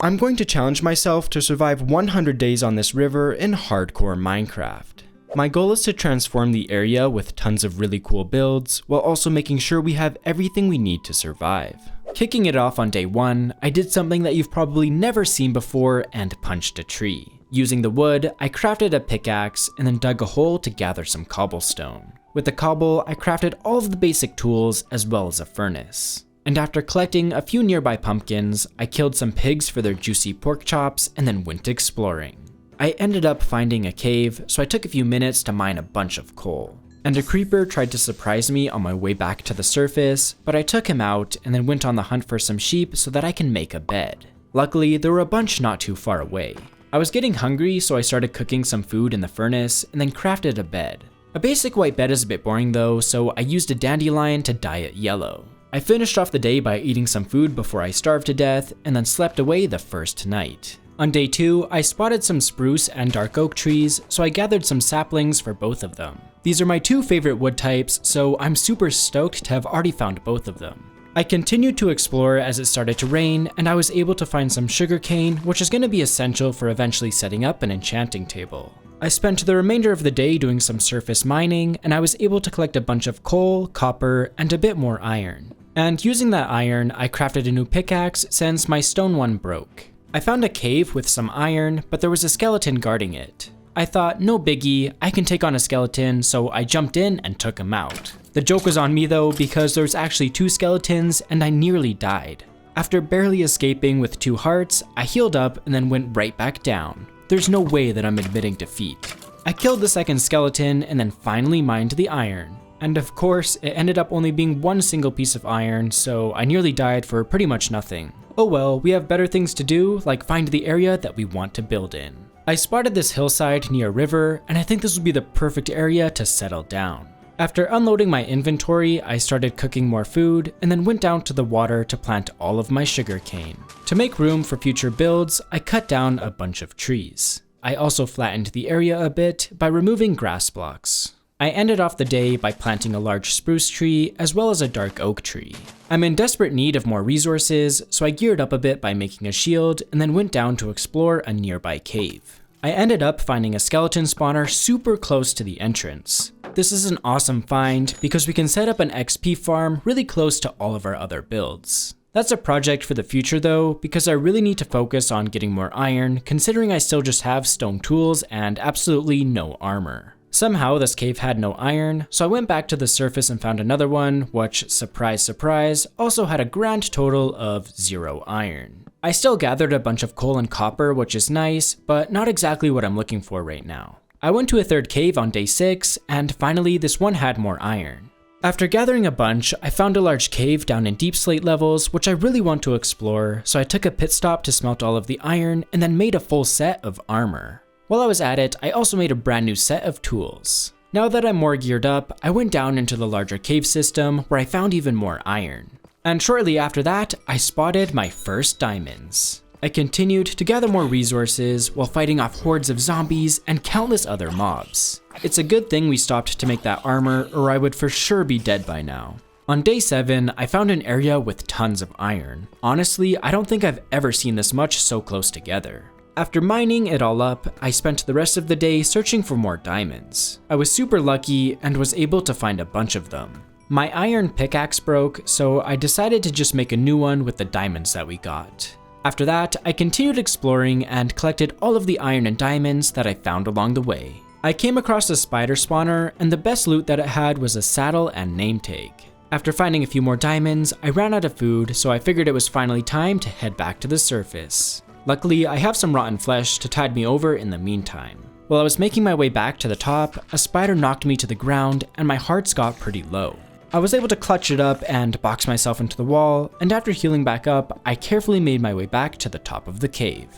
I'm going to challenge myself to survive 100 days on this river in hardcore Minecraft. My goal is to transform the area with tons of really cool builds, while also making sure we have everything we need to survive. Kicking it off on day 1, I did something that you've probably never seen before and punched a tree. Using the wood, I crafted a pickaxe and then dug a hole to gather some cobblestone. With the cobble, I crafted all of the basic tools as well as a furnace. And after collecting a few nearby pumpkins, I killed some pigs for their juicy pork chops and then went exploring. I ended up finding a cave, so I took a few minutes to mine a bunch of coal. And a creeper tried to surprise me on my way back to the surface, but I took him out and then went on the hunt for some sheep so that I can make a bed. Luckily, there were a bunch not too far away. I was getting hungry, so I started cooking some food in the furnace and then crafted a bed. A basic white bed is a bit boring though, so I used a dandelion to dye it yellow. I finished off the day by eating some food before I starved to death and then slept away the first night. On day 2, I spotted some spruce and dark oak trees, so I gathered some saplings for both of them. These are my 2 favorite wood types, so I'm super stoked to have already found both of them. I continued to explore as it started to rain, and I was able to find some sugarcane, which is going to be essential for eventually setting up an enchanting table. I spent the remainder of the day doing some surface mining, and I was able to collect a bunch of coal, copper, and a bit more iron. And using that iron, I crafted a new pickaxe since my stone one broke. I found a cave with some iron, but there was a skeleton guarding it. I thought, no biggie, I can take on a skeleton, so I jumped in and took him out. The joke was on me though, because there was actually 2 skeletons and I nearly died. After barely escaping with 2 hearts, I healed up and then went right back down. There's no way that I'm admitting defeat. I killed the second skeleton and then finally mined the iron. And of course, it ended up only being 1 single piece of iron, so I nearly died for pretty much nothing. Oh well, we have better things to do, like find the area that we want to build in. I spotted this hillside near a river, and I think this would be the perfect area to settle down. After unloading my inventory, I started cooking more food, and then went down to the water to plant all of my sugarcane. To make room for future builds, I cut down a bunch of trees. I also flattened the area a bit by removing grass blocks. I ended off the day by planting a large spruce tree as well as a dark oak tree. I'm in desperate need of more resources, so I geared up a bit by making a shield and then went down to explore a nearby cave. I ended up finding a skeleton spawner super close to the entrance. This is an awesome find because we can set up an XP farm really close to all of our other builds. That's a project for the future though, because I really need to focus on getting more iron, considering I still just have stone tools and absolutely no armor. Somehow this cave had no iron, so I went back to the surface and found another one, which, surprise surprise, also had a grand total of 0 iron. I still gathered a bunch of coal and copper, which is nice, but not exactly what I'm looking for right now. I went to a 3rd cave on day 6, and finally this one had more iron. After gathering a bunch, I found a large cave down in deep slate levels, which I really want to explore, so I took a pit stop to smelt all of the iron and then made a full set of armor. While I was at it, I also made a brand new set of tools. Now that I'm more geared up, I went down into the larger cave system where I found even more iron. And shortly after that, I spotted my first diamonds. I continued to gather more resources while fighting off hordes of zombies and countless other mobs. It's a good thing we stopped to make that armor, or I would for sure be dead by now. On day 7, I found an area with tons of iron. Honestly, I don't think I've ever seen this much so close together. After mining it all up, I spent the rest of the day searching for more diamonds. I was super lucky and was able to find a bunch of them. My iron pickaxe broke, so I decided to just make a new one with the diamonds that we got. After that, I continued exploring and collected all of the iron and diamonds that I found along the way. I came across a spider spawner, and the best loot that it had was a saddle and name tag. After finding a few more diamonds, I ran out of food, so I figured it was finally time to head back to the surface. Luckily, I have some rotten flesh to tide me over in the meantime. While I was making my way back to the top, a spider knocked me to the ground and my hearts got pretty low. I was able to clutch it up and box myself into the wall, and after healing back up, I carefully made my way back to the top of the cave.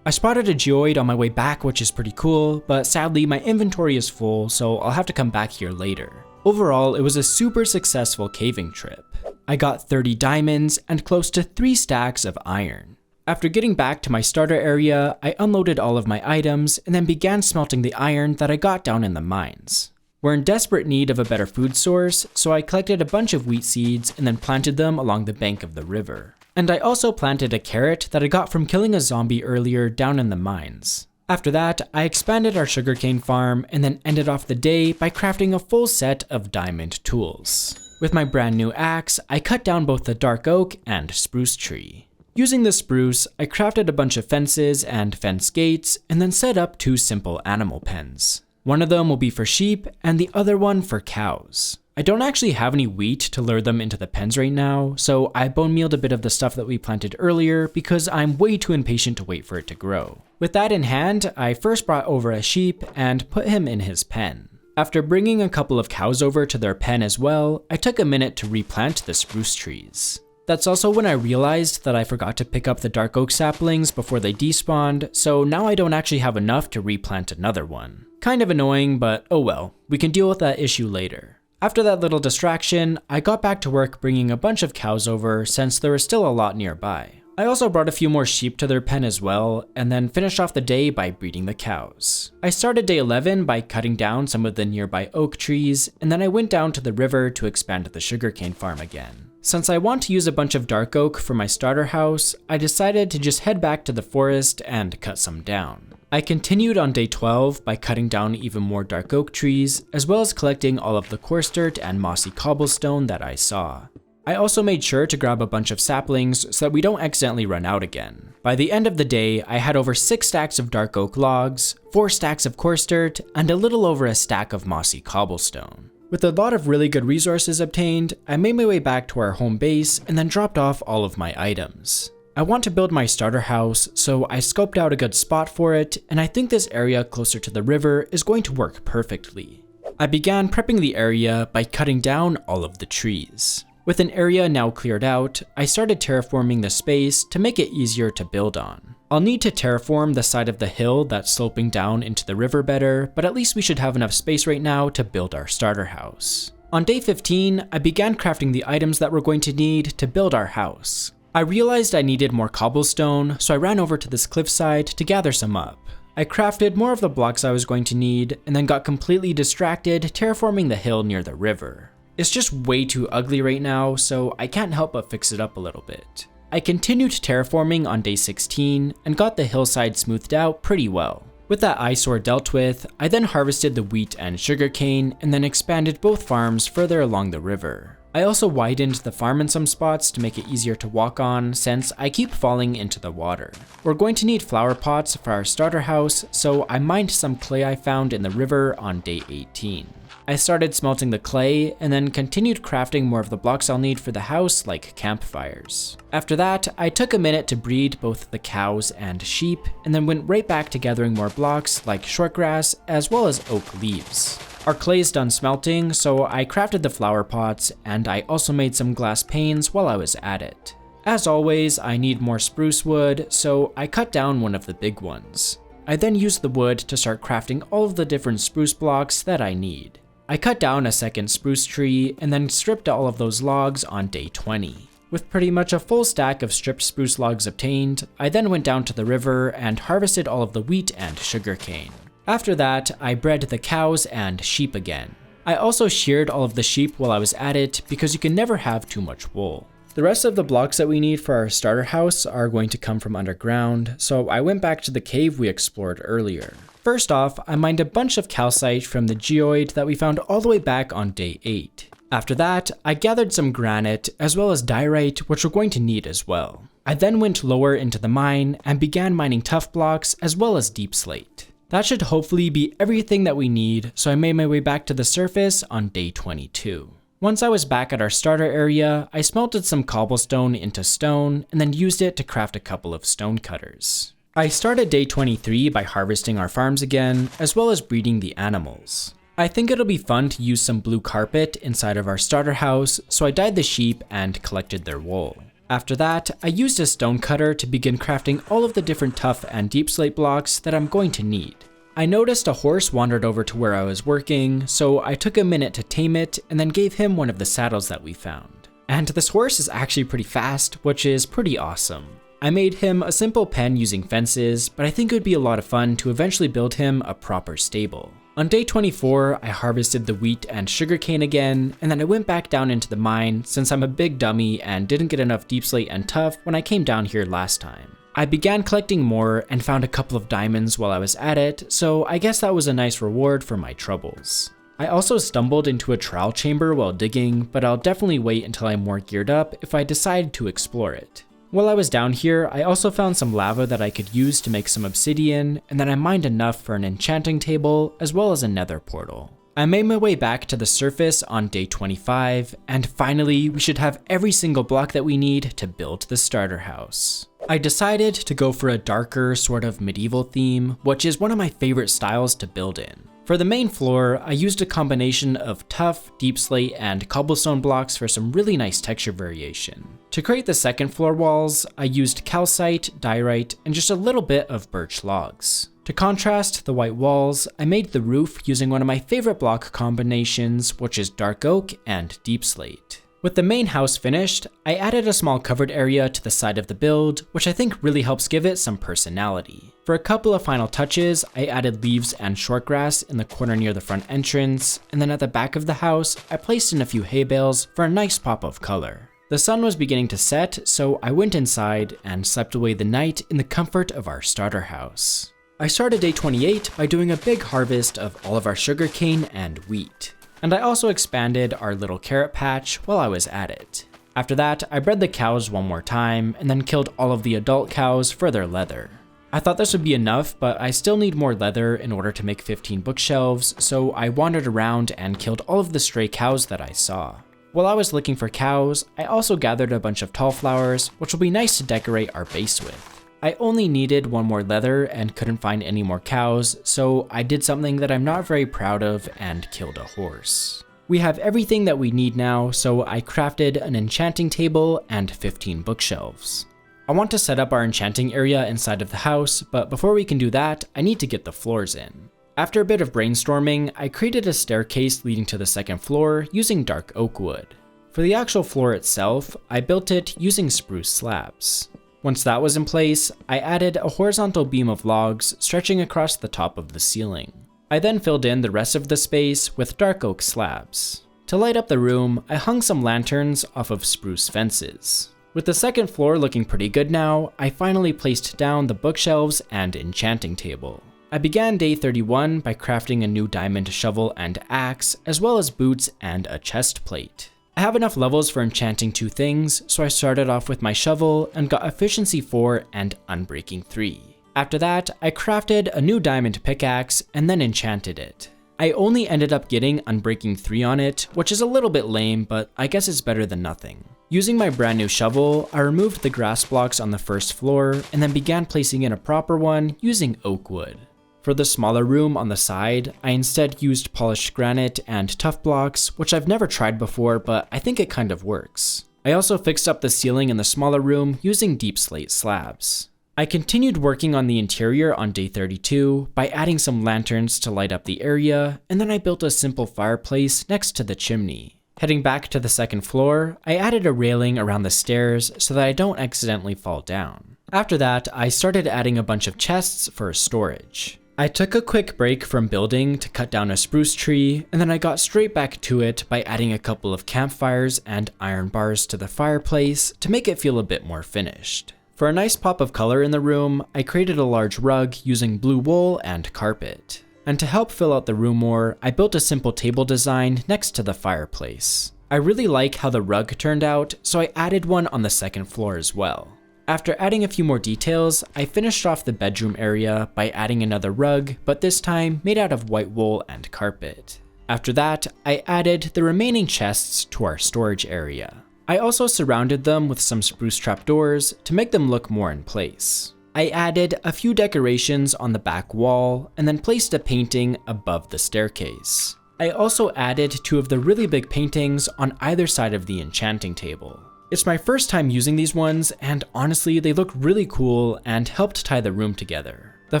I spotted a geoid on my way back, which is pretty cool, but sadly my inventory is full, so I'll have to come back here later. Overall, it was a super successful caving trip. I got 30 diamonds and close to 3 stacks of iron. After getting back to my starter area, I unloaded all of my items and then began smelting the iron that I got down in the mines. We're in desperate need of a better food source, so I collected a bunch of wheat seeds and then planted them along the bank of the river. And I also planted a carrot that I got from killing a zombie earlier down in the mines. After that, I expanded our sugarcane farm and then ended off the day by crafting a full set of diamond tools. With my brand new axe, I cut down both the dark oak and spruce tree. Using the spruce, I crafted a bunch of fences and fence gates and then set up 2 simple animal pens. One of them will be for sheep and the other one for cows. I don't actually have any wheat to lure them into the pens right now, so I bone mealed a bit of the stuff that we planted earlier because I'm way too impatient to wait for it to grow. With that in hand, I first brought over a sheep and put him in his pen. After bringing a couple of cows over to their pen as well, I took a minute to replant the spruce trees. That's also when I realized that I forgot to pick up the dark oak saplings before they despawned, so now I don't actually have enough to replant another one. Kind of annoying, but oh well, we can deal with that issue later. After that little distraction, I got back to work bringing a bunch of cows over since there was still a lot nearby. I also brought a few more sheep to their pen as well, and then finished off the day by breeding the cows. I started day 11 by cutting down some of the nearby oak trees, and then I went down to the river to expand the sugarcane farm again. Since I want to use a bunch of dark oak for my starter house, I decided to just head back to the forest and cut some down. I continued on day 12 by cutting down even more dark oak trees, as well as collecting all of the coarse dirt and mossy cobblestone that I saw. I also made sure to grab a bunch of saplings so that we don't accidentally run out again. By the end of the day, I had over 6 stacks of dark oak logs, 4 stacks of coarse dirt, and a little over a stack of mossy cobblestone. With a lot of really good resources obtained, I made my way back to our home base and then dropped off all of my items. I want to build my starter house, so I scoped out a good spot for it, and I think this area closer to the river is going to work perfectly. I began prepping the area by cutting down all of the trees. With an area now cleared out, I started terraforming the space to make it easier to build on. I'll need to terraform the side of the hill that's sloping down into the river better, but at least we should have enough space right now to build our starter house. On day 15, I began crafting the items that we're going to need to build our house. I realized I needed more cobblestone, so I ran over to this cliffside to gather some up. I crafted more of the blocks I was going to need, and then got completely distracted terraforming the hill near the river. It's just way too ugly right now, so I can't help but fix it up a little bit. I continued terraforming on day 16, and got the hillside smoothed out pretty well. With that eyesore dealt with, I then harvested the wheat and sugarcane, and then expanded both farms further along the river. I also widened the farm in some spots to make it easier to walk on since I keep falling into the water. We're going to need flower pots for our starter house, so I mined some clay I found in the river on day 18. I started smelting the clay and then continued crafting more of the blocks I'll need for the house, like campfires. After that, I took a minute to breed both the cows and sheep, and then went right back to gathering more blocks like shortgrass as well as oak leaves. Our clay is done smelting, so I crafted the flower pots, and I also made some glass panes while I was at it. As always, I need more spruce wood, so I cut down one of the big ones. I then used the wood to start crafting all of the different spruce blocks that I need. I cut down a second spruce tree, and then stripped all of those logs on day 20. With pretty much a full stack of stripped spruce logs obtained, I then went down to the river and harvested all of the wheat and sugarcane. After that, I bred the cows and sheep again. I also sheared all of the sheep while I was at it because you can never have too much wool. The rest of the blocks that we need for our starter house are going to come from underground, so I went back to the cave we explored earlier. First off, I mined a bunch of calcite from the geoid that we found all the way back on day 8. After that, I gathered some granite as well as diorite, which we're going to need as well. I then went lower into the mine and began mining tough blocks as well as deep slate. That should hopefully be everything that we need, so I made my way back to the surface on day 22. Once I was back at our starter area, I smelted some cobblestone into stone and then used it to craft a couple of stone cutters. I started day 23 by harvesting our farms again, as well as breeding the animals. I think it'll be fun to use some blue carpet inside of our starter house, so I dyed the sheep and collected their wool. After that, I used a stone cutter to begin crafting all of the different tough and deep slate blocks that I'm going to need. I noticed a horse wandered over to where I was working, so I took a minute to tame it and then gave him one of the saddles that we found. And this horse is actually pretty fast, which is pretty awesome. I made him a simple pen using fences, but I think it would be a lot of fun to eventually build him a proper stable. On day 24, I harvested the wheat and sugarcane again, and then I went back down into the mine since I'm a big dummy and didn't get enough deep slate and tuff when I came down here last time. I began collecting more and found a couple of diamonds while I was at it, so I guess that was a nice reward for my troubles. I also stumbled into a trial chamber while digging, but I'll definitely wait until I'm more geared up if I decide to explore it. While I was down here, I also found some lava that I could use to make some obsidian, and then I mined enough for an enchanting table as well as a nether portal. I made my way back to the surface on day 25, and finally we should have every single block that we need to build the starter house. I decided to go for a darker sort of medieval theme, which is one of my favorite styles to build in. For the main floor, I used a combination of tuff, deep slate, and cobblestone blocks for some really nice texture variation. To create the second floor walls, I used calcite, diorite, and just a little bit of birch logs. To contrast the white walls, I made the roof using one of my favorite block combinations, which is dark oak and deep slate. With the main house finished, I added a small covered area to the side of the build, which I think really helps give it some personality. For a couple of final touches, I added leaves and short grass in the corner near the front entrance, and then at the back of the house, I placed in a few hay bales for a nice pop of color. The sun was beginning to set, so I went inside and slept away the night in the comfort of our starter house. I started day 28 by doing a big harvest of all of our sugarcane and wheat. And I also expanded our little carrot patch while I was at it. After that, I bred the cows one more time and then killed all of the adult cows for their leather. I thought this would be enough, but I still need more leather in order to make 15 bookshelves, so I wandered around and killed all of the stray cows that I saw. While I was looking for cows, I also gathered a bunch of tall flowers, which will be nice to decorate our base with. I only needed one more leather and couldn't find any more cows, so I did something that I'm not very proud of and killed a horse. We have everything that we need now, so I crafted an enchanting table and 15 bookshelves. I want to set up our enchanting area inside of the house, but before we can do that, I need to get the floors in. After a bit of brainstorming, I created a staircase leading to the second floor using dark oak wood. For the actual floor itself, I built it using spruce slabs. Once that was in place, I added a horizontal beam of logs stretching across the top of the ceiling. I then filled in the rest of the space with dark oak slabs. To light up the room, I hung some lanterns off of spruce fences. With the second floor looking pretty good now, I finally placed down the bookshelves and enchanting table. I began day 31 by crafting a new diamond shovel and axe, as well as boots and a chest plate. I have enough levels for enchanting 2 things, so I started off with my shovel and got efficiency 4 and unbreaking 3. After that, I crafted a new diamond pickaxe and then enchanted it. I only ended up getting unbreaking 3 on it, which is a little bit lame, but I guess it's better than nothing. Using my brand new shovel, I removed the grass blocks on the first floor and then began placing in a proper one using oak wood. For the smaller room on the side, I instead used polished granite and tuff blocks, which I've never tried before, but I think it kind of works. I also fixed up the ceiling in the smaller room using deep slate slabs. I continued working on the interior on day 32 by adding some lanterns to light up the area, and then I built a simple fireplace next to the chimney. Heading back to the second floor, I added a railing around the stairs so that I don't accidentally fall down. After that, I started adding a bunch of chests for storage. I took a quick break from building to cut down a spruce tree, and then I got straight back to it by adding a couple of campfires and iron bars to the fireplace to make it feel a bit more finished. For a nice pop of color in the room, I created a large rug using blue wool and carpet. And to help fill out the room more, I built a simple table design next to the fireplace. I really like how the rug turned out, so I added one on the second floor as well. After adding a few more details, I finished off the bedroom area by adding another rug, but this time made out of white wool and carpet. After that, I added the remaining chests to our storage area. I also surrounded them with some spruce trapdoors to make them look more in place. I added a few decorations on the back wall and then placed a painting above the staircase. I also added 2 of the really big paintings on either side of the enchanting table. It's my first time using these ones, and honestly, they look really cool and helped tie the room together. The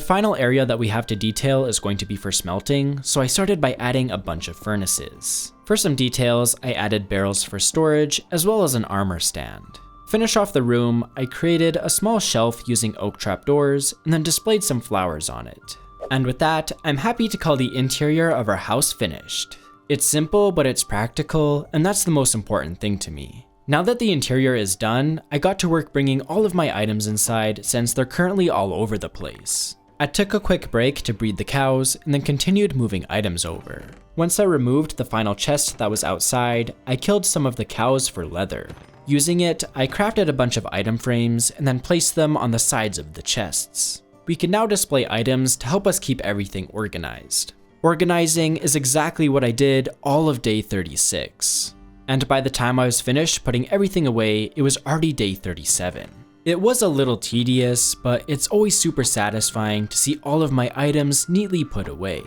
final area that we have to detail is going to be for smelting, so I started by adding a bunch of furnaces. For some details, I added barrels for storage, as well as an armor stand. To finish off the room, I created a small shelf using oak trapdoors, and then displayed some flowers on it. And with that, I'm happy to call the interior of our house finished. It's simple, but it's practical, and that's the most important thing to me. Now that the interior is done, I got to work bringing all of my items inside since they're currently all over the place. I took a quick break to breed the cows and then continued moving items over. Once I removed the final chest that was outside, I killed some of the cows for leather. Using it, I crafted a bunch of item frames and then placed them on the sides of the chests. We can now display items to help us keep everything organized. Organizing is exactly what I did all of day 36. And by the time I was finished putting everything away, it was already day 37. It was a little tedious, but it's always super satisfying to see all of my items neatly put away.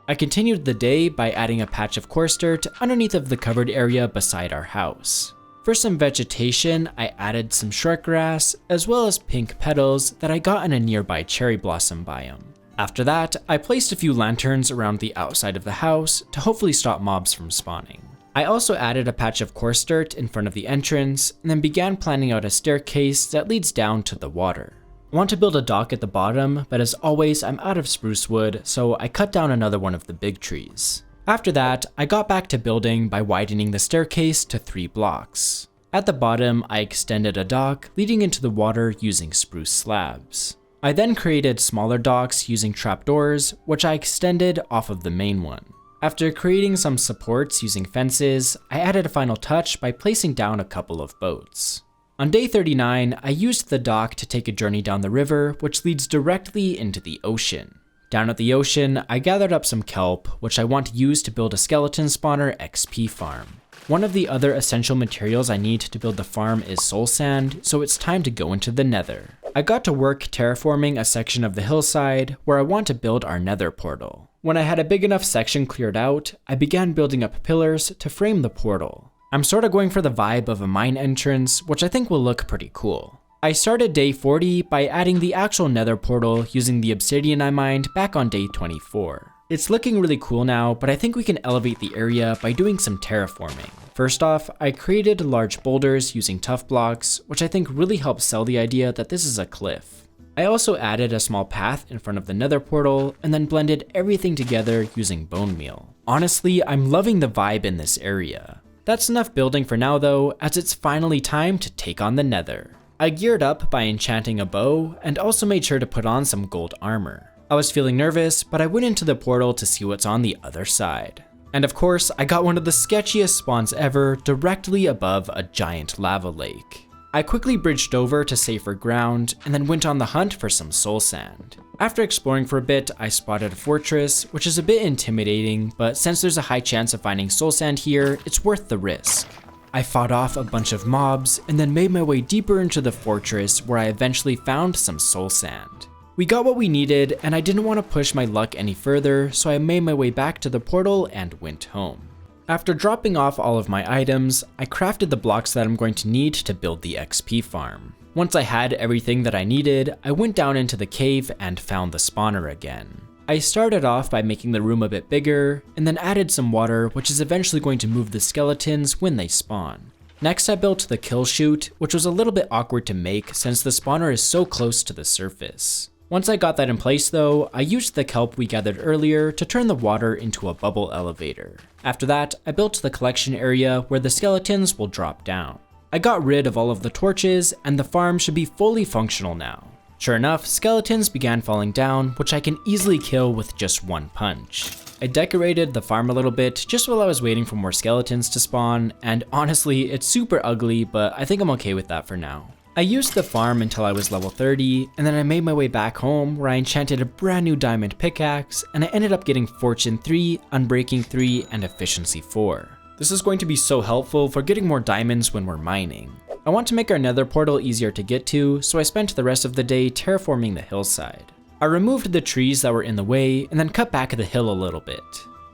I continued the day by adding a patch of coarse dirt underneath of the covered area beside our house. For some vegetation, I added some short grass, as well as pink petals that I got in a nearby cherry blossom biome. After that, I placed a few lanterns around the outside of the house to hopefully stop mobs from spawning. I also added a patch of coarse dirt in front of the entrance, and then began planning out a staircase that leads down to the water. I want to build a dock at the bottom, but as always, I'm out of spruce wood, so I cut down another one of the big trees. After that, I got back to building by widening the staircase to 3 blocks. At the bottom, I extended a dock leading into the water using spruce slabs. I then created smaller docks using trapdoors, which I extended off of the main one. After creating some supports using fences, I added a final touch by placing down a couple of boats. On day 39, I used the dock to take a journey down the river, which leads directly into the ocean. Down at the ocean, I gathered up some kelp, which I want to use to build a skeleton spawner XP farm. One of the other essential materials I need to build the farm is soul sand, so it's time to go into the Nether. I got to work terraforming a section of the hillside where I want to build our Nether portal. When I had a big enough section cleared out, I began building up pillars to frame the portal. I'm sort of going for the vibe of a mine entrance, which I think will look pretty cool. I started day 40 by adding the actual Nether portal using the obsidian I mined back on day 24. It's looking really cool now, but I think we can elevate the area by doing some terraforming. First off, I created large boulders using tough blocks, which I think really helps sell the idea that this is a cliff. I also added a small path in front of the Nether portal and then blended everything together using bone meal. Honestly, I'm loving the vibe in this area. That's enough building for now though, as it's finally time to take on the Nether. I geared up by enchanting a bow and also made sure to put on some gold armor. I was feeling nervous, but I went into the portal to see what's on the other side. And of course, I got one of the sketchiest spawns ever directly above a giant lava lake. I quickly bridged over to safer ground and then went on the hunt for some soul sand. After exploring for a bit, I spotted a fortress, which is a bit intimidating, but since there's a high chance of finding soul sand here, it's worth the risk. I fought off a bunch of mobs and then made my way deeper into the fortress where I eventually found some soul sand. We got what we needed and I didn't want to push my luck any further, so I made my way back to the portal and went home. After dropping off all of my items, I crafted the blocks that I'm going to need to build the XP farm. Once I had everything that I needed, I went down into the cave and found the spawner again. I started off by making the room a bit bigger, and then added some water, which is eventually going to move the skeletons when they spawn. Next I built the kill chute, which was a little bit awkward to make since the spawner is so close to the surface. Once I got that in place though, I used the kelp we gathered earlier to turn the water into a bubble elevator. After that, I built the collection area where the skeletons will drop down. I got rid of all of the torches, and the farm should be fully functional now. Sure enough, skeletons began falling down, which I can easily kill with just one punch. I decorated the farm a little bit just while I was waiting for more skeletons to spawn, and honestly, it's super ugly, but I think I'm okay with that for now. I used the farm until I was level 30, and then I made my way back home where I enchanted a brand new diamond pickaxe, and I ended up getting Fortune 3, Unbreaking 3, and Efficiency 4. This is going to be so helpful for getting more diamonds when we're mining. I want to make our Nether portal easier to get to, so I spent the rest of the day terraforming the hillside. I removed the trees that were in the way and then cut back the hill a little bit.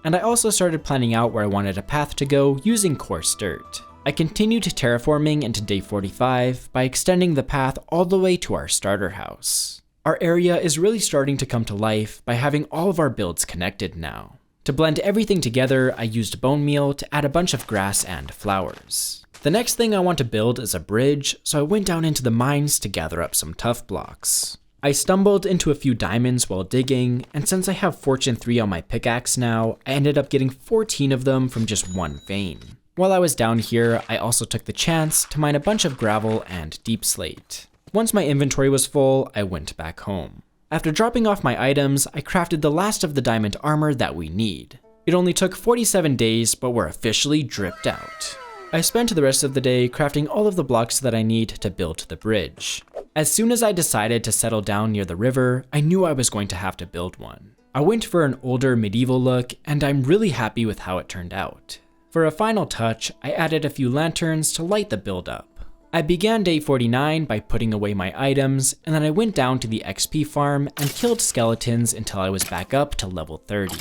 And I also started planning out where I wanted a path to go using coarse dirt. I continued terraforming into day 45 by extending the path all the way to our starter house. Our area is really starting to come to life by having all of our builds connected now. To blend everything together, I used bone meal to add a bunch of grass and flowers. The next thing I want to build is a bridge, so I went down into the mines to gather up some tough blocks. I stumbled into a few diamonds while digging, and since I have Fortune 3 on my pickaxe now, I ended up getting 14 of them from just one vein. While I was down here, I also took the chance to mine a bunch of gravel and deep slate. Once my inventory was full, I went back home. After dropping off my items, I crafted the last of the diamond armor that we need. It only took 47 days, but we're officially dripped out. I spent the rest of the day crafting all of the blocks that I need to build the bridge. As soon as I decided to settle down near the river, I knew I was going to have to build one. I went for an older medieval look, and I'm really happy with how it turned out. For a final touch, I added a few lanterns to light the build up. I began day 49 by putting away my items, and then I went down to the XP farm and killed skeletons until I was back up to level 30.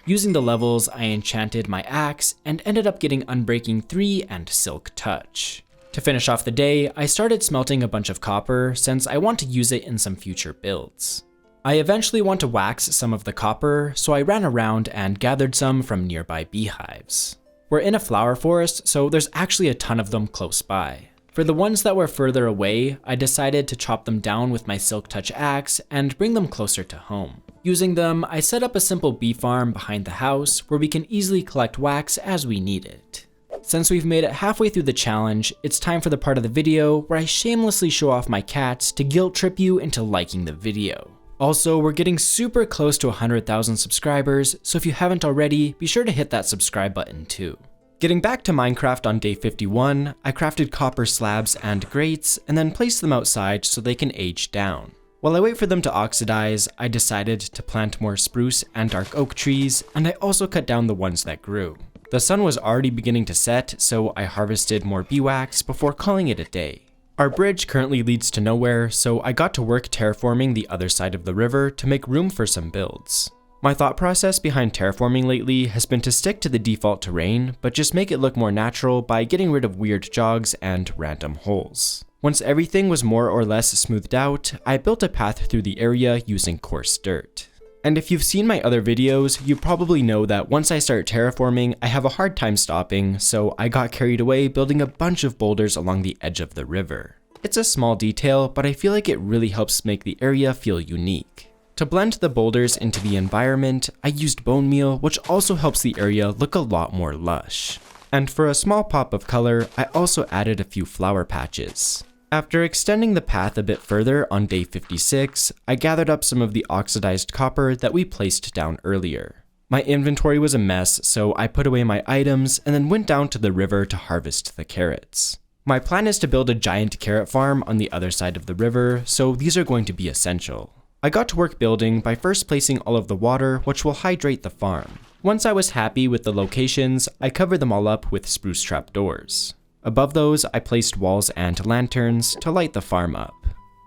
Using the levels, I enchanted my axe and ended up getting Unbreaking 3 and Silk Touch. To finish off the day, I started smelting a bunch of copper since I want to use it in some future builds. I eventually want to wax some of the copper, so I ran around and gathered some from nearby beehives. We're in a flower forest, so there's actually a ton of them close by. For the ones that were further away, I decided to chop them down with my Silk Touch axe and bring them closer to home. Using them, I set up a simple bee farm behind the house where we can easily collect wax as we need it. Since we've made it halfway through the challenge, it's time for the part of the video where I shamelessly show off my cats to guilt trip you into liking the video. Also, we're getting super close to 100,000 subscribers, so if you haven't already, be sure to hit that subscribe button too. Getting back to Minecraft on day 51, I crafted copper slabs and grates and then placed them outside so they can age down. While I wait for them to oxidize, I decided to plant more spruce and dark oak trees, and I also cut down the ones that grew. The sun was already beginning to set, so I harvested more beeswax before calling it a day. Our bridge currently leads to nowhere, so I got to work terraforming the other side of the river to make room for some builds. My thought process behind terraforming lately has been to stick to the default terrain, but just make it look more natural by getting rid of weird jogs and random holes. Once everything was more or less smoothed out, I built a path through the area using coarse dirt. And if you've seen my other videos, you probably know that once I start terraforming, I have a hard time stopping, so I got carried away building a bunch of boulders along the edge of the river. It's a small detail, but I feel like it really helps make the area feel unique. To blend the boulders into the environment, I used bone meal, which also helps the area look a lot more lush. And for a small pop of color, I also added a few flower patches. After extending the path a bit further on day 56, I gathered up some of the oxidized copper that we placed down earlier. My inventory was a mess, so I put away my items and then went down to the river to harvest the carrots. My plan is to build a giant carrot farm on the other side of the river, so these are going to be essential. I got to work building by first placing all of the water, which will hydrate the farm. Once I was happy with the locations, I covered them all up with spruce trapdoors. Above those, I placed walls and lanterns to light the farm up.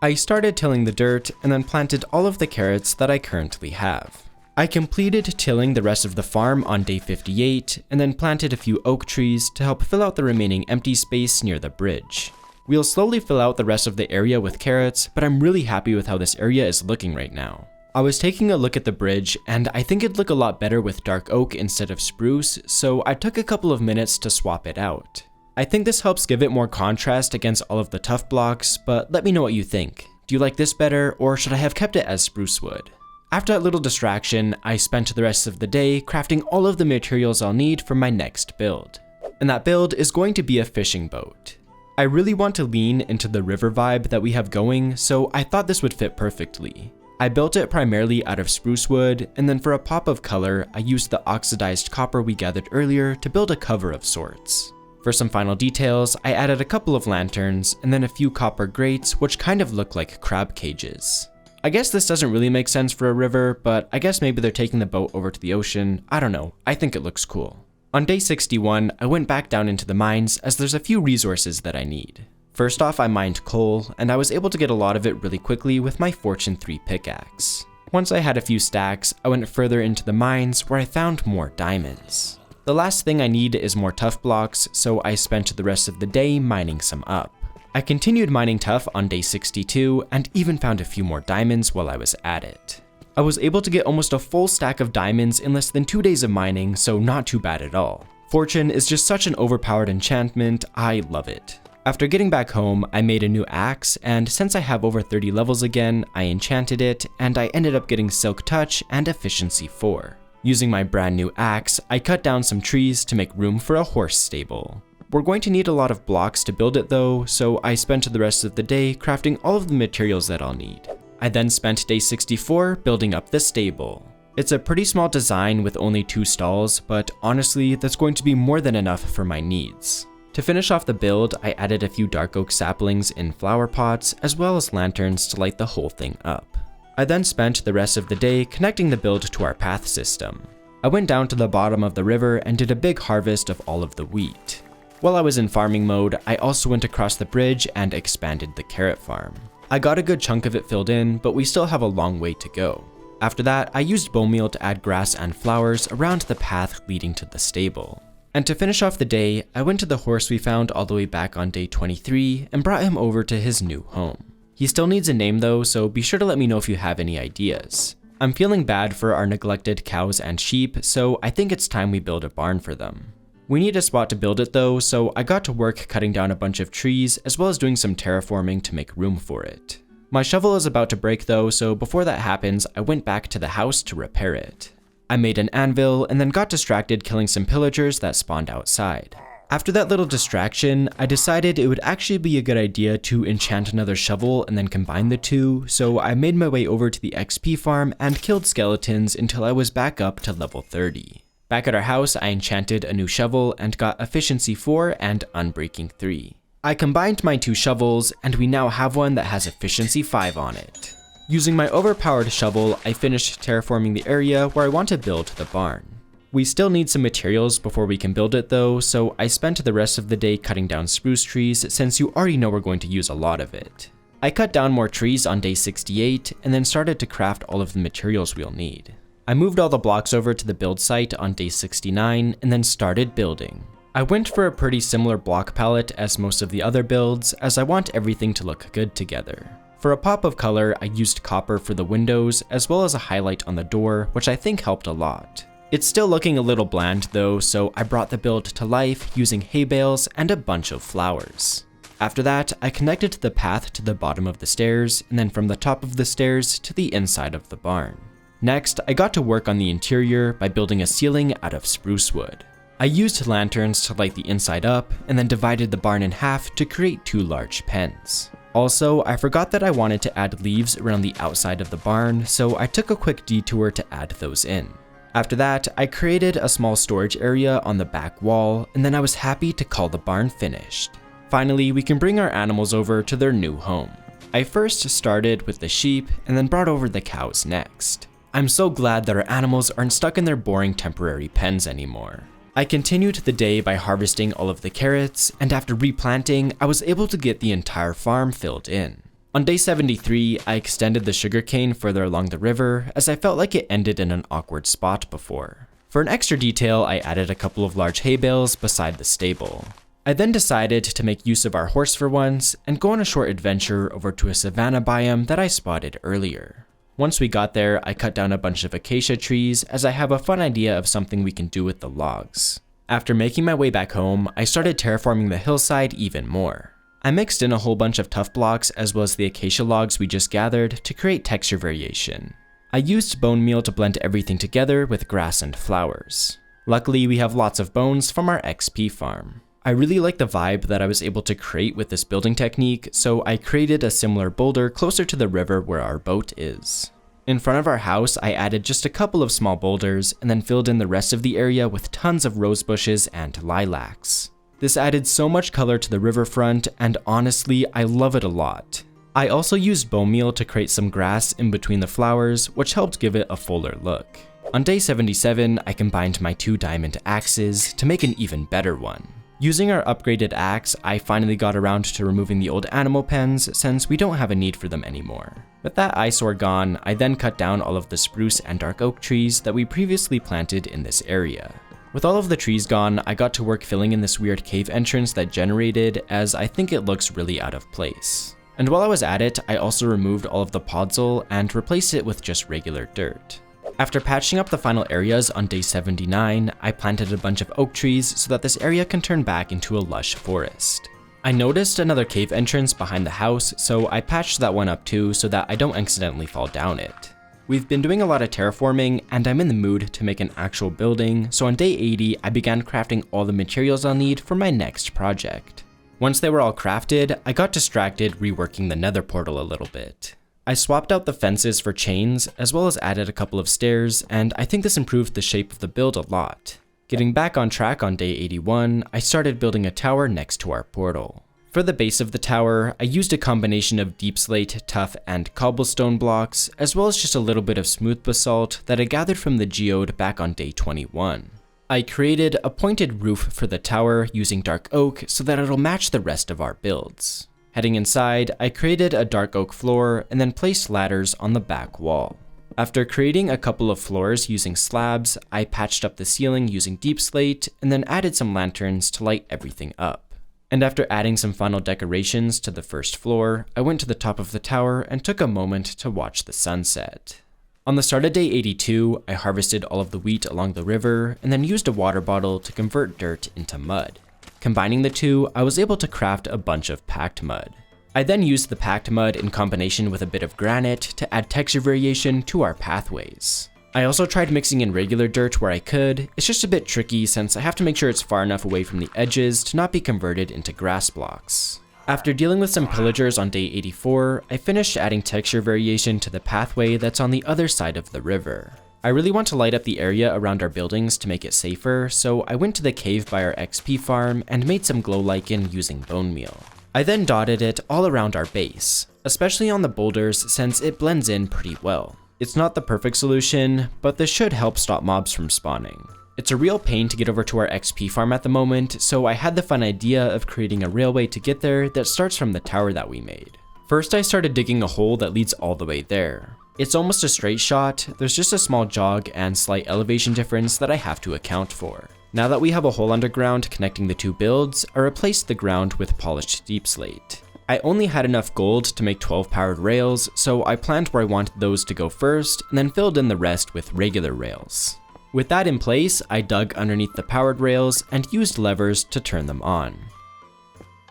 I started tilling the dirt and then planted all of the carrots that I currently have. I completed tilling the rest of the farm on day 58 and then planted a few oak trees to help fill out the remaining empty space near the bridge. We'll slowly fill out the rest of the area with carrots, but I'm really happy with how this area is looking right now. I was taking a look at the bridge, and I think it'd look a lot better with dark oak instead of spruce, so I took a couple of minutes to swap it out. I think this helps give it more contrast against all of the tough blocks, but let me know what you think. Do you like this better, or should I have kept it as spruce wood? After that little distraction, I spent the rest of the day crafting all of the materials I'll need for my next build. And that build is going to be a fishing boat. I really want to lean into the river vibe that we have going, so I thought this would fit perfectly. I built it primarily out of spruce wood, and then for a pop of color, I used the oxidized copper we gathered earlier to build a cover of sorts. For some final details, I added a couple of lanterns and then a few copper grates which kind of look like crab cages. I guess this doesn't really make sense for a river, but I guess maybe they're taking the boat over to the ocean. I don't know, I think it looks cool. On day 61, I went back down into the mines as there's a few resources that I need. First off, I mined coal, and I was able to get a lot of it really quickly with my Fortune 3 pickaxe. Once I had a few stacks, I went further into the mines where I found more diamonds. The last thing I need is more tuff blocks, so I spent the rest of the day mining some up. I continued mining tuff on day 62 and even found a few more diamonds while I was at it. I was able to get almost a full stack of diamonds in less than 2 days of mining, so not too bad at all. Fortune is just such an overpowered enchantment, I love it. After getting back home, I made a new axe, and since I have over 30 levels again, I enchanted it, and I ended up getting Silk Touch and Efficiency 4. Using my brand new axe, I cut down some trees to make room for a horse stable. We're going to need a lot of blocks to build it though, so I spent the rest of the day crafting all of the materials that I'll need. I then spent day 64 building up the stable. It's a pretty small design with only 2 stalls, but honestly, that's going to be more than enough for my needs. To finish off the build, I added a few dark oak saplings in flower pots, as well as lanterns to light the whole thing up. I then spent the rest of the day connecting the build to our path system. I went down to the bottom of the river and did a big harvest of all of the wheat. While I was in farming mode, I also went across the bridge and expanded the carrot farm. I got a good chunk of it filled in, but we still have a long way to go. After that, I used bone meal to add grass and flowers around the path leading to the stable. And to finish off the day, I went to the horse we found all the way back on day 23 and brought him over to his new home. He still needs a name though, so be sure to let me know if you have any ideas. I'm feeling bad for our neglected cows and sheep, so I think it's time we build a barn for them. We need a spot to build it though, so I got to work cutting down a bunch of trees as well as doing some terraforming to make room for it. My shovel is about to break though, so before that happens, I went back to the house to repair it. I made an anvil and then got distracted killing some pillagers that spawned outside. After that little distraction, I decided it would actually be a good idea to enchant another shovel and then combine the two, so I made my way over to the XP farm and killed skeletons until I was back up to level 30. Back at our house, I enchanted a new shovel and got Efficiency 4 and Unbreaking 3. I combined my 2 shovels, and we now have one that has Efficiency 5 on it. Using my overpowered shovel, I finished terraforming the area where I want to build the barn. We still need some materials before we can build it though, so I spent the rest of the day cutting down spruce trees since you already know we're going to use a lot of it. I cut down more trees on day 68 and then started to craft all of the materials we'll need. I moved all the blocks over to the build site on day 69 and then started building. I went for a pretty similar block palette as most of the other builds, as I want everything to look good together. For a pop of color, I used copper for the windows as well as a highlight on the door, which I think helped a lot. It's still looking a little bland though, so I brought the build to life using hay bales and a bunch of flowers. After that, I connected the path to the bottom of the stairs, and then from the top of the stairs to the inside of the barn. Next, I got to work on the interior by building a ceiling out of spruce wood. I used lanterns to light the inside up, and then divided the barn in half to create 2 large pens. Also, I forgot that I wanted to add leaves around the outside of the barn, so I took a quick detour to add those in. After that, I created a small storage area on the back wall, and then I was happy to call the barn finished. Finally, we can bring our animals over to their new home. I first started with the sheep, and then brought over the cows next. I'm so glad that our animals aren't stuck in their boring temporary pens anymore. I continued the day by harvesting all of the carrots, and after replanting, I was able to get the entire farm filled in. On day 73, I extended the sugarcane further along the river, as I felt like it ended in an awkward spot before. For an extra detail, I added a couple of large hay bales beside the stable. I then decided to make use of our horse for once, and go on a short adventure over to a savanna biome that I spotted earlier. Once we got there, I cut down a bunch of acacia trees, as I have a fun idea of something we can do with the logs. After making my way back home, I started terraforming the hillside even more. I mixed in a whole bunch of tough blocks as well as the acacia logs we just gathered to create texture variation. I used bone meal to blend everything together with grass and flowers. Luckily, we have lots of bones from our XP farm. I really like the vibe that I was able to create with this building technique, so I created a similar boulder closer to the river where our boat is. In front of our house, I added just a couple of small boulders and then filled in the rest of the area with tons of rose bushes and lilacs. This added so much color to the riverfront, and honestly, I love it a lot. I also used bone meal to create some grass in between the flowers, which helped give it a fuller look. On day 77, I combined my 2 diamond axes to make an even better one. Using our upgraded axe, I finally got around to removing the old animal pens since we don't have a need for them anymore. With that eyesore gone, I then cut down all of the spruce and dark oak trees that we previously planted in this area. With all of the trees gone, I got to work filling in this weird cave entrance that generated, as I think it looks really out of place. And while I was at it, I also removed all of the podzol and replaced it with just regular dirt. After patching up the final areas on day 79, I planted a bunch of oak trees so that this area can turn back into a lush forest. I noticed another cave entrance behind the house, so I patched that one up too so that I don't accidentally fall down it. We've been doing a lot of terraforming, and I'm in the mood to make an actual building, so on day 80 I began crafting all the materials I'll need for my next project. Once they were all crafted, I got distracted reworking the Nether portal a little bit. I swapped out the fences for chains, as well as added a couple of stairs, and I think this improved the shape of the build a lot. Getting back on track on day 81, I started building a tower next to our portal. For the base of the tower, I used a combination of deep slate, tuff, and cobblestone blocks, as well as just a little bit of smooth basalt that I gathered from the geode back on day 21. I created a pointed roof for the tower using dark oak so that it'll match the rest of our builds. Heading inside, I created a dark oak floor and then placed ladders on the back wall. After creating a couple of floors using slabs, I patched up the ceiling using deep slate and then added some lanterns to light everything up. And after adding some final decorations to the first floor, I went to the top of the tower and took a moment to watch the sunset. On the start of day 82, I harvested all of the wheat along the river and then used a water bottle to convert dirt into mud. Combining the two, I was able to craft a bunch of packed mud. I then used the packed mud in combination with a bit of granite to add texture variation to our pathways. I also tried mixing in regular dirt where I could. It's just a bit tricky since I have to make sure it's far enough away from the edges to not be converted into grass blocks. After dealing with some pillagers on day 84, I finished adding texture variation to the pathway that's on the other side of the river. I really want to light up the area around our buildings to make it safer, so I went to the cave by our XP farm and made some glow lichen using bone meal. I then dotted it all around our base, especially on the boulders since it blends in pretty well. It's not the perfect solution, but this should help stop mobs from spawning. It's a real pain to get over to our XP farm at the moment, so I had the fun idea of creating a railway to get there that starts from the tower that we made. First, I started digging a hole that leads all the way there. It's almost a straight shot, there's just a small jog and slight elevation difference that I have to account for. Now that we have a hole underground connecting the two builds, I replaced the ground with polished deep slate. I only had enough gold to make 12 powered rails, so I planned where I wanted those to go first, and then filled in the rest with regular rails. With that in place, I dug underneath the powered rails and used levers to turn them on.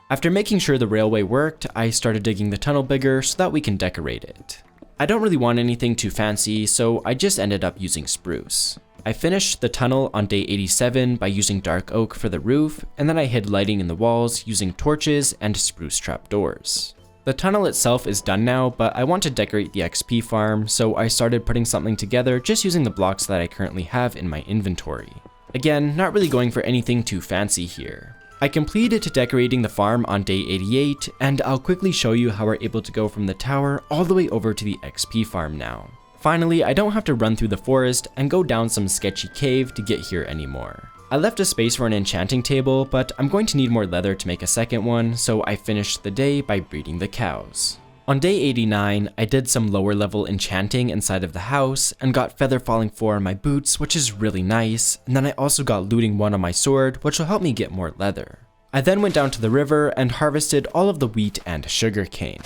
After making sure the railway worked, I started digging the tunnel bigger so that we can decorate it. I don't really want anything too fancy, so I just ended up using spruce. I finished the tunnel on day 87 by using dark oak for the roof, and then I hid lighting in the walls using torches and spruce trapdoors. The tunnel itself is done now, but I want to decorate the XP farm, so I started putting something together just using the blocks that I currently have in my inventory. Again, not really going for anything too fancy here. I completed decorating the farm on day 88, and I'll quickly show you how we're able to go from the tower all the way over to the XP farm now. Finally, I don't have to run through the forest and go down some sketchy cave to get here anymore. I left a space for an enchanting table, but I'm going to need more leather to make a second one, so I finished the day by breeding the cows. On day 89, I did some lower level enchanting inside of the house and got feather falling 4 on my boots, which is really nice, and then I also got looting 1 on my sword, which will help me get more leather. I then went down to the river and harvested all of the wheat and sugar cane.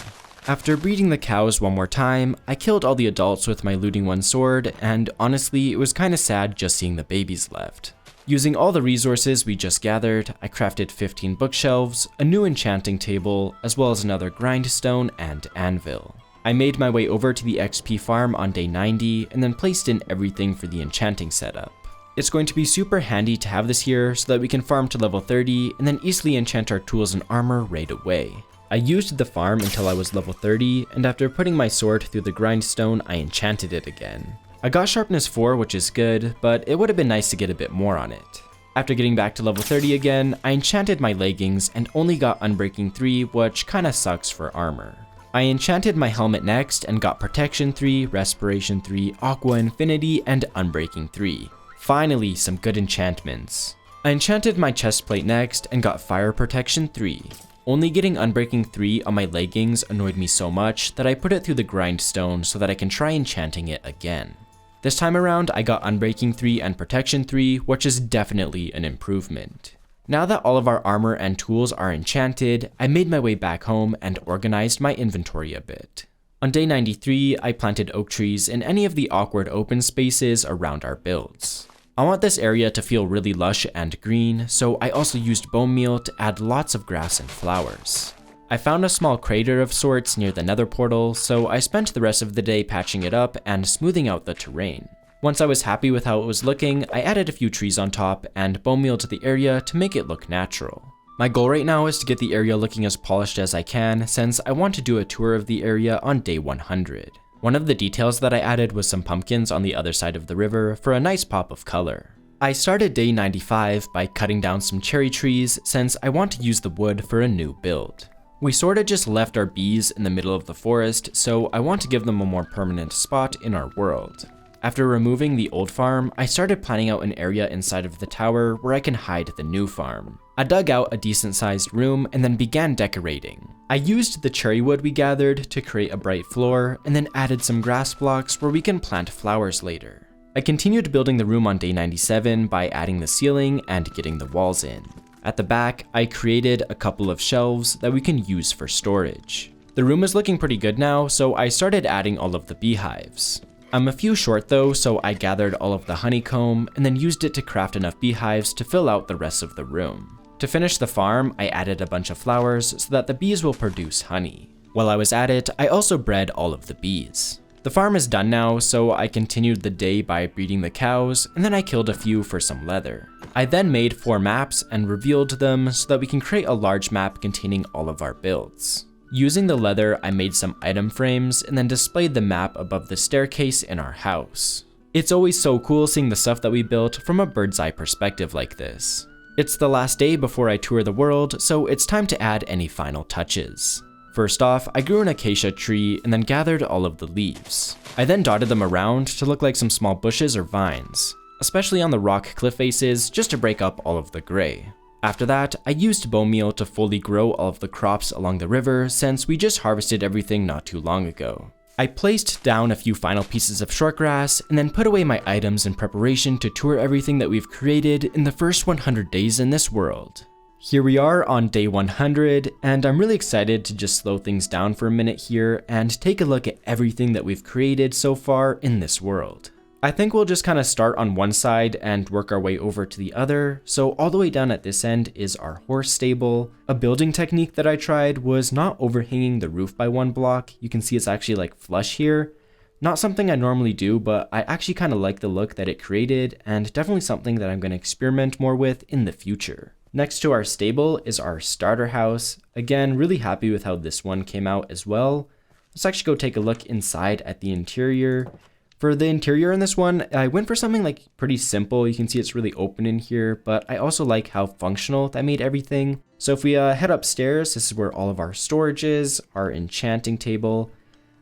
After breeding the cows one more time, I killed all the adults with my looting 1 sword, and honestly, it was kinda sad just seeing the babies left. Using all the resources we just gathered, I crafted 15 bookshelves, a new enchanting table, as well as another grindstone and anvil. I made my way over to the XP farm on day 90 and then placed in everything for the enchanting setup. It's going to be super handy to have this here so that we can farm to level 30 and then easily enchant our tools and armor right away. I used the farm until I was level 30, and after putting my sword through the grindstone, I enchanted it again. I got sharpness 4, which is good, but it would have been nice to get a bit more on it. After getting back to level 30 again, I enchanted my leggings and only got unbreaking 3, which kinda sucks for armor. I enchanted my helmet next and got protection 3, respiration 3, aqua infinity, and unbreaking 3. Finally, some good enchantments. I enchanted my chestplate next and got fire protection 3. Only getting unbreaking 3 on my leggings annoyed me so much that I put it through the grindstone so that I can try enchanting it again. This time around, I got unbreaking 3 and protection 3, which is definitely an improvement. Now that all of our armor and tools are enchanted, I made my way back home and organized my inventory a bit. On day 93, I planted oak trees in any of the awkward open spaces around our builds. I want this area to feel really lush and green, so I also used bone meal to add lots of grass and flowers. I found a small crater of sorts near the Nether portal, so I spent the rest of the day patching it up and smoothing out the terrain. Once I was happy with how it was looking, I added a few trees on top and bone meal to the area to make it look natural. My goal right now is to get the area looking as polished as I can, since I want to do a tour of the area on day 100. One of the details that I added was some pumpkins on the other side of the river for a nice pop of color. I started day 95 by cutting down some cherry trees, since I want to use the wood for a new build. We sorta just left our bees in the middle of the forest, so I want to give them a more permanent spot in our world. After removing the old farm, I started planning out an area inside of the tower where I can hide the new farm. I dug out a decent sized room and then began decorating. I used the cherry wood we gathered to create a bright floor and then added some grass blocks where we can plant flowers later. I continued building the room on day 97 by adding the ceiling and getting the walls in. At the back, I created a couple of shelves that we can use for storage. The room is looking pretty good now, so I started adding all of the beehives. I'm a few short though, so I gathered all of the honeycomb and then used it to craft enough beehives to fill out the rest of the room. To finish the farm, I added a bunch of flowers so that the bees will produce honey. While I was at it, I also bred all of the bees. The farm is done now, so I continued the day by breeding the cows, and then I killed a few for some leather. I then made 4 maps and revealed them so that we can create a large map containing all of our builds. Using the leather, I made some item frames and then displayed the map above the staircase in our house. It's always so cool seeing the stuff that we built from a bird's eye perspective like this. It's the last day before I tour the world, so it's time to add any final touches. First off, I grew an acacia tree and then gathered all of the leaves. I then dotted them around to look like some small bushes or vines, especially on the rock cliff faces just to break up all of the gray. After that, I used bone meal to fully grow all of the crops along the river since we just harvested everything not too long ago. I placed down a few final pieces of shortgrass and then put away my items in preparation to tour everything that we've created in the first 100 days in this world. Here we are on day 100, and I'm really excited to just slow things down for a minute here and take a look at everything that we've created so far in this world. I think we'll just kind of start on one side and work our way over to the other. So all the way down at this end is our horse stable. A building technique that I tried was not overhanging the roof by 1 block. You can see it's actually like flush here. Not something I normally do, but I actually kind of like the look that it created and definitely something that I'm going to experiment more with in the future. Next to our stable is our starter house. Again, really happy with how this one came out as well. Let's actually go take a look inside at the interior. For the interior in this one, I went for something like pretty simple. You can see it's really open in here, but I also like how functional that made everything. So if we head upstairs, this is where all of our storage is, our enchanting table.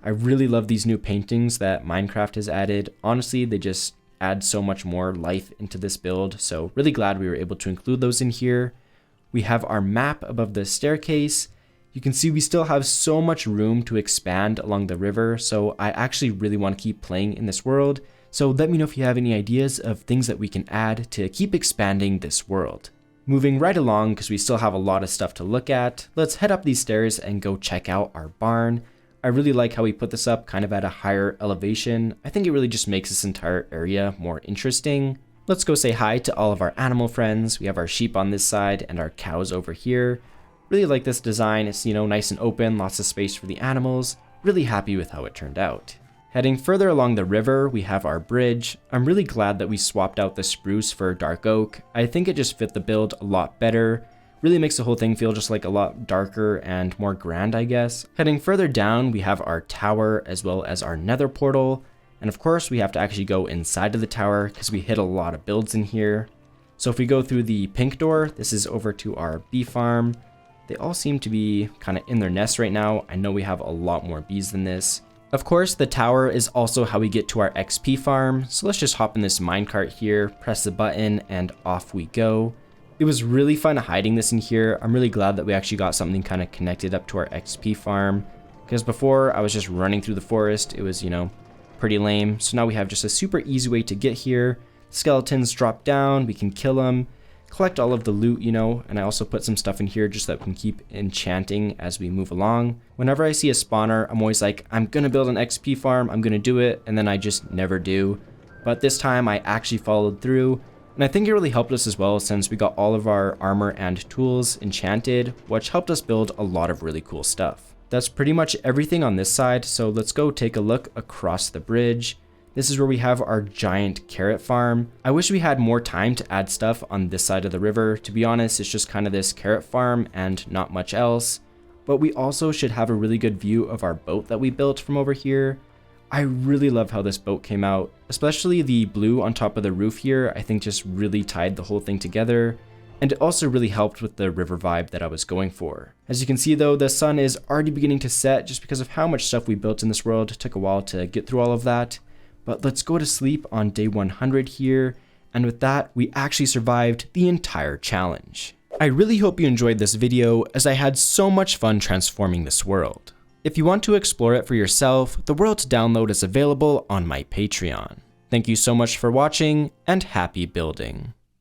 I really love these new paintings that Minecraft has added. Honestly, they just add so much more life into this build, so really glad we were able to include those in here. We have our map above the staircase. You can see we still have so much room to expand along the river, so I actually really want to keep playing in this world. So let me know if you have any ideas of things that we can add to keep expanding this world. Moving right along, because we still have a lot of stuff to look at, let's head up these stairs and go check out our barn. I really like how we put this up kind of at a higher elevation. I think it really just makes this entire area more interesting. Let's go say hi to all of our animal friends. We have our sheep on this side and our cows over here. Really like this design. It's, nice and open, lots of space for the animals. Really happy with how it turned out. Heading further along the river, we have our bridge. I'm really glad that we swapped out the spruce for dark oak. I think it just fit the build a lot better. Really makes the whole thing feel just like a lot darker and more grand, I guess. Heading further down, we have our tower as well as our nether portal. And of course, we have to actually go inside of the tower because we hit a lot of builds in here. So if we go through the pink door, this is over to our bee farm. They all seem to be kind of in their nests right now. I know we have a lot more bees than this. Of course, the tower is also how we get to our XP farm. So let's just hop in this minecart here, press the button, and off we go. It was really fun hiding this in here. I'm really glad that we actually got something kind of connected up to our XP farm. Because before, I was just running through the forest. It was, pretty lame. So now we have just a super easy way to get here. Skeletons drop down, we can kill them. Collect all of the loot, and I also put some stuff in here just so that we can keep enchanting as we move along. Whenever I see a spawner, I'm always like, I'm gonna build an XP farm, I'm gonna do it, and then I just never do. but this time I actually followed through, and I think it really helped us as well since we got all of our armor and tools enchanted, which helped us build a lot of really cool stuff. That's pretty much everything on this side, so let's go take a look across the bridge. This is where we have our giant carrot farm. I wish we had more time to add stuff on this side of the river. To be honest, it's just kind of this carrot farm and not much else. But we also should have a really good view of our boat that we built from over here. I really love how this boat came out, especially the blue on top of the roof here. I think just really tied the whole thing together. And it also really helped with the river vibe that I was going for. As you can see though, the sun is already beginning to set just because of how much stuff we built in this world. It took a while to get through all of that. But let's go to sleep on day 100 here, and with that, we actually survived the entire challenge. I really hope you enjoyed this video, as I had so much fun transforming this world. If you want to explore it for yourself, the world to download is available on my Patreon. Thank you so much for watching, and happy building.